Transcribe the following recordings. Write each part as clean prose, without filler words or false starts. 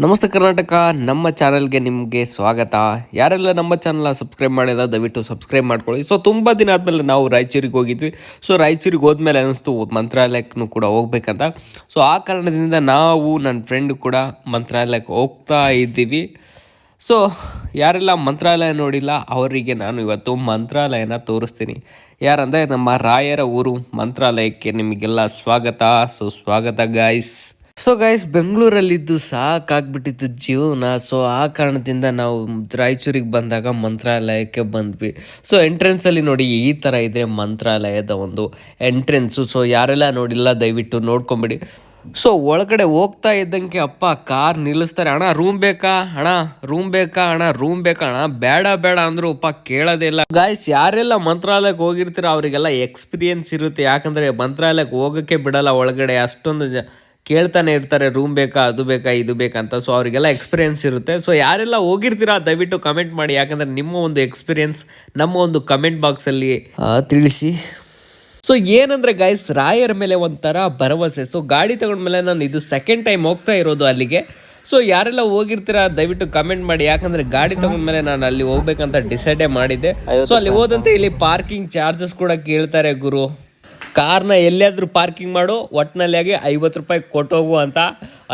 ನಮಸ್ತೆ ಕರ್ನಾಟಕ, ನಮ್ಮ ಚಾನಲ್ಗೆ ನಿಮಗೆ ಸ್ವಾಗತ. ಯಾರೆಲ್ಲ ನಮ್ಮ ಚಾನಲ್ನ ಸಬ್ಸ್ಕ್ರೈಬ್ ಮಾಡಿಲ್ಲ ದಯವಿಟ್ಟು ಸಬ್ಸ್ಕ್ರೈಬ್ ಮಾಡ್ಕೊಳ್ಳಿ. ಸೊ ತುಂಬ ದಿನ ಆದಮೇಲೆ ನಾವು ರಾಯಚೂರಿಗೆ ಹೋಗಿದ್ವಿ. ಸೊ ರಾಯಚೂರಿಗೆ ಹೋದ್ಮೇಲೆ ಅನ್ನಿಸ್ತು ಮಂತ್ರಾಲಯಕ್ಕೂ ಕೂಡ ಹೋಗ್ಬೇಕಂತ. ಸೊ ಆ ಕಾರಣದಿಂದ ನಾವು ನನ್ನ ಫ್ರೆಂಡ್ ಕೂಡ ಮಂತ್ರಾಲಯಕ್ಕೆ ಹೋಗ್ತಾ ಇದ್ದೀವಿ. ಸೊ ಯಾರೆಲ್ಲ ಮಂತ್ರಾಲಯ ನೋಡಿಲ್ಲ ಅವರಿಗೆ ನಾನು ಇವತ್ತು ಮಂತ್ರಾಲಯನ ತೋರಿಸ್ತೀನಿ. ಯಾರಂದರೆ ನಮ್ಮ ರಾಯರ ಊರು ಮಂತ್ರಾಲಯಕ್ಕೆ ನಿಮಗೆಲ್ಲ ಸ್ವಾಗತ. ಸೊ ಸ್ವಾಗತ ಗಾಯ್ಸ್. ಸೊ ಗೈಸ್, ಬೆಂಗಳೂರಲ್ಲಿದ್ದು ಸಾಕಾಗ್ಬಿಟ್ಟಿತ್ತು ಜೀವನ. ಸೊ ಆ ಕಾರಣದಿಂದ ನಾವು ರಾಯಚೂರಿಗೆ ಬಂದಾಗ ಮಂತ್ರಾಲಯಕ್ಕೆ ಬಂದ್ವಿ. ಸೊ ಎಂಟ್ರೆನ್ಸಲ್ಲಿ ನೋಡಿ ಈ ಥರ ಇದೆ ಮಂತ್ರಾಲಯದ ಒಂದು ಎಂಟ್ರೆನ್ಸು. ಸೊ ಯಾರೆಲ್ಲ ನೋಡಿಲ್ಲ ದಯವಿಟ್ಟು ನೋಡ್ಕೊಂಬಿಡಿ. ಸೊ ಒಳಗಡೆ ಹೋಗ್ತಾ ಇದ್ದಂಗೆ ಅಪ್ಪ ಕಾರ್ ನಿಲ್ಲಿಸ್ತಾರೆ. ಅಣ್ಣ ರೂಮ್ ಬೇಕಾ, ಅಣ್ಣ ರೂಮ್ ಬೇಕಾ, ಅಣ್ಣ ರೂಮ್ ಬೇಕಾ, ಅಣ್ಣ ಬೇಡ ಬೇಡ ಅಂದ್ರು ಅಪ್ಪ ಕೇಳೋದೇ ಇಲ್ಲ. ಗಾಯ್ಸ್, ಯಾರೆಲ್ಲ ಮಂತ್ರಾಲಯಕ್ಕೆ ಹೋಗಿರ್ತೀರ ಅವರಿಗೆಲ್ಲ ಎಕ್ಸ್ಪೀರಿಯನ್ಸ್ ಇರುತ್ತೆ. ಯಾಕಂದರೆ ಮಂತ್ರಾಲಯಕ್ಕೆ ಹೋಗೋಕ್ಕೆ ಬಿಡಲ್ಲ ಒಳಗಡೆ. ಅಷ್ಟೊಂದು ಕೇಳ್ತಾನೆ ಇರ್ತಾರೆ, ರೂಮ್ ಬೇಕಾ, ಅದು ಬೇಕಾ, ಇದು ಬೇಕಂತ. ಸೊ ಅವರಿಗೆಲ್ಲ ಎಕ್ಸ್ಪೀರಿಯೆನ್ಸ್ ಇರುತ್ತೆ. ಸೊ ಯಾರೆಲ್ಲ ಹೋಗಿರ್ತೀರಾ ದಯವಿಟ್ಟು ಕಮೆಂಟ್ ಮಾಡಿ. ಯಾಕಂದರೆ ನಿಮ್ಮ ಒಂದು ಎಕ್ಸ್ಪೀರಿಯೆನ್ಸ್ ನಮ್ಮ ಒಂದು ಕಮೆಂಟ್ ಬಾಕ್ಸಲ್ಲಿ ತಿಳಿಸಿ. ಸೊ ಏನಂದರೆ ಗೈಸ್, ರಾಯರ ಮೇಲೆ ಒಂಥರ ಭರವಸೆ. ಸೊ ಗಾಡಿ ತಗೊಂಡ್ಮೇಲೆ ನಾನು ಇದು ಸೆಕೆಂಡ್ ಟೈಮ್ ಹೋಗ್ತಾ ಇರೋದು ಅಲ್ಲಿಗೆ. ಸೊ ಯಾರೆಲ್ಲ ಹೋಗಿರ್ತೀರಾ ದಯವಿಟ್ಟು ಕಮೆಂಟ್ ಮಾಡಿ. ಯಾಕಂದರೆ ಗಾಡಿ ತಗೊಂಡ್ಮೇಲೆ ನಾನು ಅಲ್ಲಿ ಹೋಗ್ಬೇಕಂತ ಡಿಸೈಡೇ ಮಾಡಿದ್ದೆ. ಸೊ ಅಲ್ಲಿ ಹೋದಂತೆ ಇಲ್ಲಿ ಪಾರ್ಕಿಂಗ್ ಚಾರ್ಜಸ್ ಕೂಡ ಕೇಳ್ತಾರೆ ಗುರು. ಕಾರ್ನ ಎಲ್ಲಿಯಾದ್ರೂ ಪಾರ್ಕಿಂಗ್ ಮಾಡು, ಒಟ್ಟಿನಲ್ಲಿ 50 ರೂಪಾಯಿ ಕೊಟ್ಟೋಗು ಅಂತ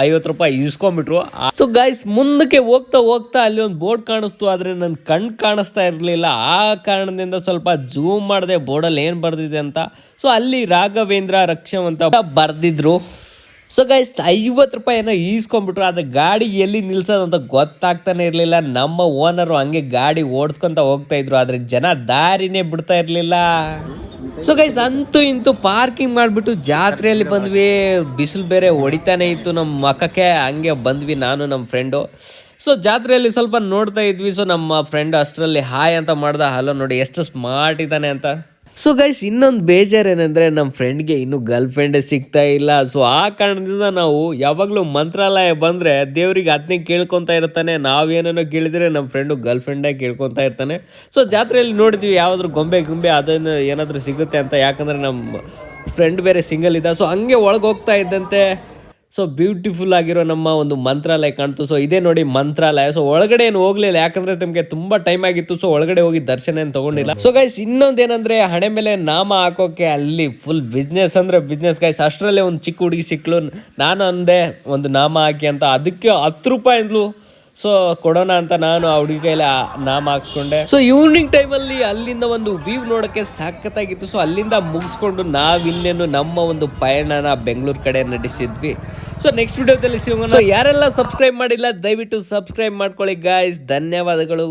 50 ರೂಪಾಯಿ ಇಸ್ಕೊಂಡ್ಬಿಟ್ರು. ಸೊ ಗೈಸ್, ಮುಂದಕ್ಕೆ ಹೋಗ್ತಾ ಹೋಗ್ತಾ ಅಲ್ಲಿ ಒಂದು ಬೋರ್ಡ್ ಕಾಣಿಸ್ತು, ಆದರೆ ನನ್ನ ಕಣ್ಣು ಕಾಣಿಸ್ತಾ ಇರಲಿಲ್ಲ. ಆ ಕಾರಣದಿಂದ ಸ್ವಲ್ಪ ಜೂಮ್ ಮಾಡಿದೆ ಬೋರ್ಡಲ್ಲಿ ಏನು ಬರ್ದಿದೆ ಅಂತ. ಸೊ ಅಲ್ಲಿ ರಾಘವೇಂದ್ರ ರಕ್ಷಮ್ ಅಂತ ಬರ್ದಿದ್ರು. ಸೊ ಗೈಸ್, 50 ರೂಪಾಯಿನ ಈಸ್ಕೊಂಡ್ಬಿಟ್ರು. ಆದರೆ ಗಾಡಿ ಎಲ್ಲಿ ನಿಲ್ಸೋದು ಅಂತ ಗೊತ್ತಾಗ್ತಾನೆ ಇರಲಿಲ್ಲ. ನಮ್ಮ ಓನರು ಹಂಗೆ ಗಾಡಿ ಓಡಿಸ್ಕೊಂತ ಹೋಗ್ತಾ ಇದ್ರು, ಆದರೆ ಜನ ದಾರಿನೇ ಬಿಡ್ತಾ ಇರಲಿಲ್ಲ. ಸೊ ಗೈಸ್, ಅಂತೂ ಇಂತೂ ಪಾರ್ಕಿಂಗ್ ಮಾಡಿಬಿಟ್ಟು ಜಾತ್ರೆಯಲ್ಲಿ ಬಂದ್ವಿ. ಬಿಸಿಲು ಬೇರೆ ಹೊಡಿತಾನೆ ಇತ್ತು ನಮ್ಮ ಮಕ್ಕಕ್ಕೆ. ಹಂಗೆ ಬಂದ್ವಿ ನಾನು ನಮ್ಮ ಫ್ರೆಂಡು. ಸೊ ಜಾತ್ರೆಯಲ್ಲಿ ಸ್ವಲ್ಪ ನೋಡ್ತಾ ಇದ್ವಿ. ಸೊ ನಮ್ಮ ಫ್ರೆಂಡ್ ಅಷ್ಟರಲ್ಲಿ ಹಾಯ್ ಅಂತ ಮಾಡ್ದ. ಹಲೋ ನೋಡಿ ಎಷ್ಟು ಸ್ಮಾರ್ಟ್ ಇದ್ದಾನೆ ಅಂತ. ಸೊ ಗೈಸ್, ಇನ್ನೊಂದು ಬೇಜಾರು ಏನಂದರೆ ನಮ್ಮ ಫ್ರೆಂಡ್ಗೆ ಇನ್ನೂ ಗರ್ಲ್ ಫ್ರೆಂಡೇ ಸಿಗ್ತಾ ಇಲ್ಲ. ಸೊ ಆ ಕಾರಣದಿಂದ ನಾವು ಯಾವಾಗಲೂ ಮಂತ್ರಾಲಯ ಬಂದರೆ ದೇವ್ರಿಗೆ ಅದನ್ನೇ ಕೇಳ್ಕೊತಾ ಇರ್ತಾನೆ. ನಾವೇನೇನೋ ಕೇಳಿದರೆ ನಮ್ಮ ಫ್ರೆಂಡು ಗರ್ಲ್ ಫ್ರೆಂಡೇ ಕೇಳ್ಕೊತಾ ಇರ್ತಾನೆ. ಸೊ ಜಾತ್ರೆಯಲ್ಲಿ ನೋಡ್ತೀವಿ ಯಾವುದಾದ್ರು ಗೊಂಬೆ ಅದನ್ನು ಏನಾದರೂ ಸಿಗುತ್ತೆ ಅಂತ. ಯಾಕಂದರೆ ನಮ್ಮ ಫ್ರೆಂಡ್ ಬೇರೆ ಸಿಂಗಲ್ ಇದ್ದ. ಸೊ ಹಂಗೆ ಒಳಗೆ ಹೋಗ್ತಾ ಇದ್ದಂತೆ ಸೊ ಬ್ಯೂಟಿಫುಲ್ ಆಗಿರೋ ನಮ್ಮ ಒಂದು ಮಂತ್ರಾಲಯ ಕಾಣ್ತು. ಸೊ ಇದೇ ನೋಡಿ ಮಂತ್ರಾಲಯ. ಸೊ ಒಳಗಡೆ ಏನು ಹೋಗ್ಲಿಲ್ಲ, ಯಾಕಂದ್ರೆ ನಮಗೆ ತುಂಬಾ ಟೈಮ್ ಆಗಿತ್ತು. ಸೊ ಒಳಗಡೆ ಹೋಗಿ ದರ್ಶನ ಏನು ತಗೊಂಡಿಲ್ಲ. ಸೊ ಗೈಸ್, ಇನ್ನೊಂದೇನಂದ್ರೆ ಹಣೆ ಮೇಲೆ ನಾಮ ಹಾಕೋಕೆ ಅಲ್ಲಿ ಫುಲ್ ಬಿಸ್ನೆಸ್ ಅಂದ್ರೆ ಬಿಸ್ನೆಸ್ ಗೈಸ್. ಅಷ್ಟರಲ್ಲೇ ಒಂದು ಚಿಕ್ಕ ಹುಡುಗಿ ಸಿಕ್ಲು. ನಾನು ಅಂದೆ ಒಂದು ನಾಮ ಹಾಕಿ ಅಂತ. ಅದಕ್ಕೆ 10 ರೂಪಾಯಿ ಅಂದ್ಲು. ಸೊ ಕೊಡೋಣ ಅಂತ ನಾನು ಆ ಹುಡುಗಿ ಕೈಲಿ ನಾಮ ಹಾಕ್ಸ್ಕೊಂಡೆ. ಸೊ ಈವ್ನಿಂಗ್ ಟೈಮಲ್ಲಿ ಅಲ್ಲಿಂದ ಒಂದು ವ್ಯೂ ನೋಡೋಕ್ಕೆ ಸಖತ್ತಾಗಿತ್ತು. ಸೊ ಅಲ್ಲಿಂದ ಮುಗಿಸ್ಕೊಂಡು ನಾವಿನ್ನೇನು ನಮ್ಮ ಒಂದು ಪಯಣನ ಬೆಂಗಳೂರು ಕಡೆ ನಡೆಸಿದ್ವಿ. ಸೊ ನೆಕ್ಸ್ಟ್ ವಿಡಿಯೋದಲ್ಲಿ ಸಿಗೋಣ. ಸೊ ಯಾರೆಲ್ಲ ಸಬ್ಸ್ಕ್ರೈಬ್ ಮಾಡಿಲ್ಲ ದಯವಿಟ್ಟು ಸಬ್ಸ್ಕ್ರೈಬ್ ಮಾಡ್ಕೊಳ್ಳಿ ಗಾಯ್ಸ್. ಧನ್ಯವಾದಗಳು.